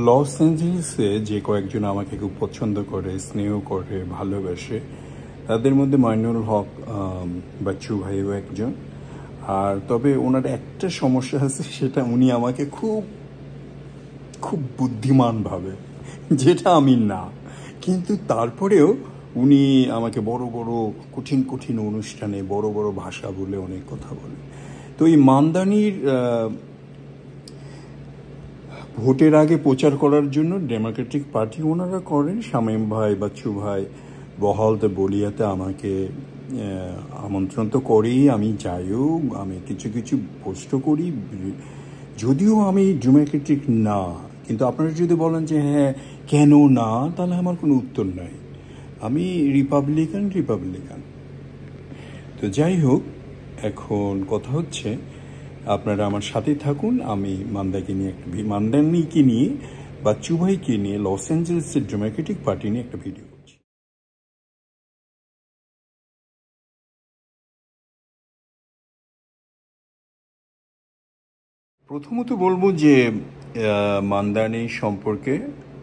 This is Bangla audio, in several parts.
লস অ্যাঞ্জেলেসে যে কয়েকজন আমাকে খুব পছন্দ করে, স্নেহ করে, ভালোবাসে, তাদের মধ্যে মাইনুল হক বাচ্চু ভাইও একজন। আর তবে ওনার একটা সমস্যা আছে, সেটা উনি আমাকে খুব খুব বুদ্ধিমান ভাবে, যেটা আমি না। কিন্তু তারপরেও উনি আমাকে বড় বড় কঠিন কঠিন অনুষ্ঠানে বড় বড় ভাষা বলে অনেক কথা বলে। তো এই মামদানির ভোটের আগে প্রচার করার জন্য ডেমোক্রেটিক পার্টি ওনারা করেন। শামীম ভাই, বাচ্চু ভাই বহলতে বলিয়াতে আমাকে আমন্ত্রণ তো করেই, আমি যাইও, আমি কিছু কিছু পোস্টও করি, যদিও আমি ডেমোক্রেটিক না। কিন্তু আপনারা যদি বলেন যে হ্যাঁ কেন না, তাহলে আমার কোনো উত্তর নাই। আমি রিপাবলিকান। তো যাই হোক, এখন কথা হচ্ছে আপনারা আমার সাথে থাকুন। আমি মান্দানিকে নিয়ে বাচ্চু ভাইকে নিয়ে লস অ্যাঞ্জেলেসের ডেমোক্রেটিক পার্টি নিয়ে একটা ভিডিও করছি। প্রথমত বলবো যে মান্দানি সম্পর্কে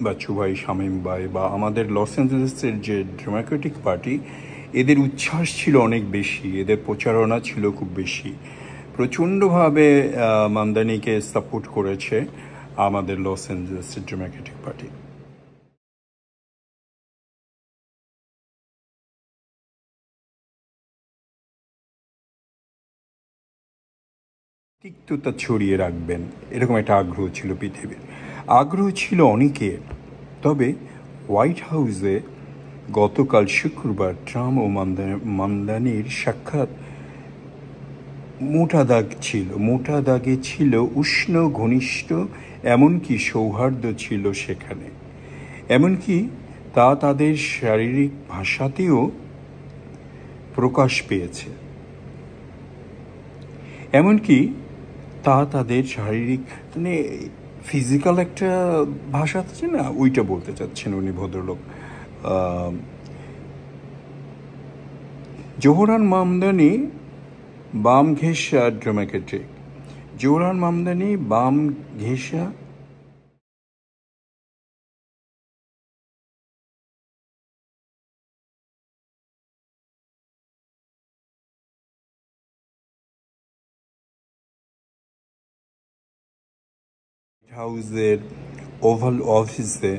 বাচ্চু ভাই, শামীম ভাই বা আমাদের লস অ্যাঞ্জেলেসের যে ডেমোক্রেটিক পার্টি, এদের উচ্ছ্বাস ছিল অনেক বেশি, এদের প্রচারণা ছিল খুব বেশি। প্রচণ্ডভাবে মামদানিকে সাপোর্ট করেছে আমাদের লস অ্যাঞ্জেলেসের ডেমোক্রেটিক পার্টি। তিক্ততা ছড়িয়ে রাখবেন এরকম একটা আগ্রহ ছিল পৃথিবীর, আগ্রহ ছিল অনেকের। তবে হোয়াইট হাউসে গতকাল শুক্রবার ট্রাম্প ও মামদানির সাক্ষাৎ মোটা দাগে ছিল উষ্ণ ঘনিষ্ঠ, এমনকি সৌহার্দ্য ছিল সেখানে। এমনকি তা তাদের শারীরিক ভাষাতেও প্রকাশ পেয়েছে। এমনকি তা তাদের শারীরিক মানে ফিজিক্যাল একটা ভাষা আছে না, ওইটা বলতে চাচ্ছেন উনি ভদ্রলোক। জোহরান মামদানি বাম ঘেঁষা ডেমোক্রেটিক, জোহরান মামদানি বাম ঘেঁষা হাউসের ওভাল অফিসে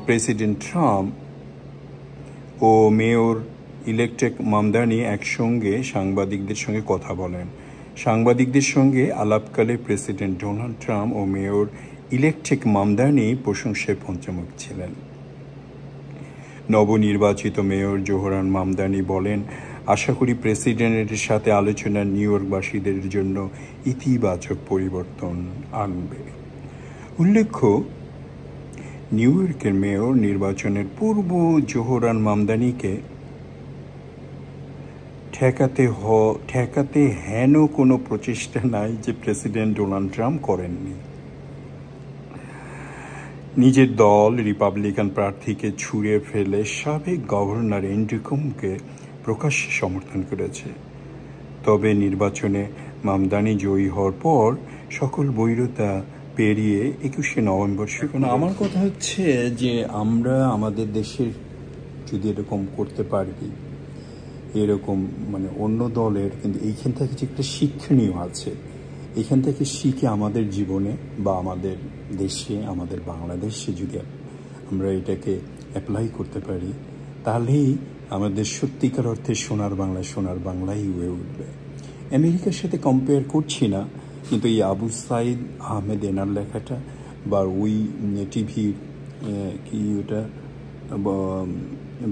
প্রেসিডেন্ট ট্রাম্প ও মেয়র ইলেকটেক মামদানি একসঙ্গে সাংবাদিকদের সঙ্গে কথা বলেন। সাংবাদিকদের সঙ্গে আলাপকালে প্রেসিডেন্ট ডোনাল্ড ট্রাম্প ও মেয়র ইলেকটেক মামদানি প্রশংসায় পঞ্চমুখ ছিলেন। নবনির্বাচিত মেয়র জোহরান মামদানি বলেন, আশা করি প্রেসিডেন্টের সাথে আলোচনা নিউ ইয়র্কবাসীদের জন্য ইতিবাচক পরিবর্তন আনবে। উল্লেখ্য, নিউ ইয়র্কের মেয়র নির্বাচনের পূর্ব জোহরান মামদানিকে ঠেকাতে হেন কোনো প্রচেষ্টা নাই যে প্রেসিডেন্ট ডোনাল্ড ট্রাম্প করেননি। নিজের দল রিপাবলিকান প্রার্থীকে ছুঁড়ে ফেলে সাবেক গভর্নর এন্ড্রিউ প্রকাশ্যে সমর্থন করেছে। তবে নির্বাচনে মামদানি জয়ী হওয়ার পর সকল বৈরতা পেরিয়ে 21শে নভেম্বর সেখানে। আমার কথা হচ্ছে যে আমরা আমাদের দেশের যদি এরকম করতে পারি, এরকম মানে অন্য দলের, কিন্তু এইখান থেকে যে একটা শিক্ষণীয় আছে, এখান থেকে শিখে আমাদের জীবনে বা আমাদের দেশে, আমাদের বাংলাদেশে যদি আমরা এটাকে অ্যাপ্লাই করতে পারি, তাহলেই আমাদের সত্যিকার অর্থে সোনার বাংলাই হয়ে উঠবে। আমেরিকার সাথে কম্পেয়ার করছি না, কিন্তু এই আবু সাইদ আহমেদ এনার লেখাটা বা ওই টিভির কি ওটা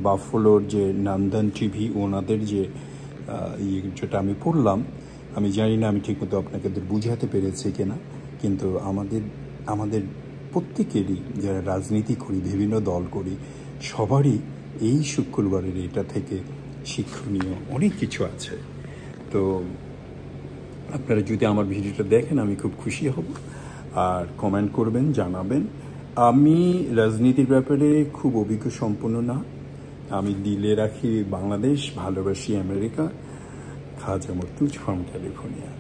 বাফলোর যে নন্দন টিভি, ওনাদের যে যেটা আমি পড়লাম, আমি জানি না আমি ঠিকমতো আপনাকে বুঝাতে পেরেছি কিনা, কিন্তু আমাদের প্রত্যেকেরই যারা রাজনীতি করি, বিভিন্ন দল করি, সবারই এই শুক্রবারের এটা থেকে শিক্ষণীয় অনেক কিছু আছে। তো আপনারা যদি আমার ভিডিওটা দেখেন আমি খুব খুশি হব, আর কমেন্ট করবেন, জানাবেন। আমি রাজনীতির ব্যাপারে খুব অভিজ্ঞ সম্পন্ন না, আমি দিলে রাখি বাংলাদেশ, ভালোবাসি America. Khaja Mortuz from California.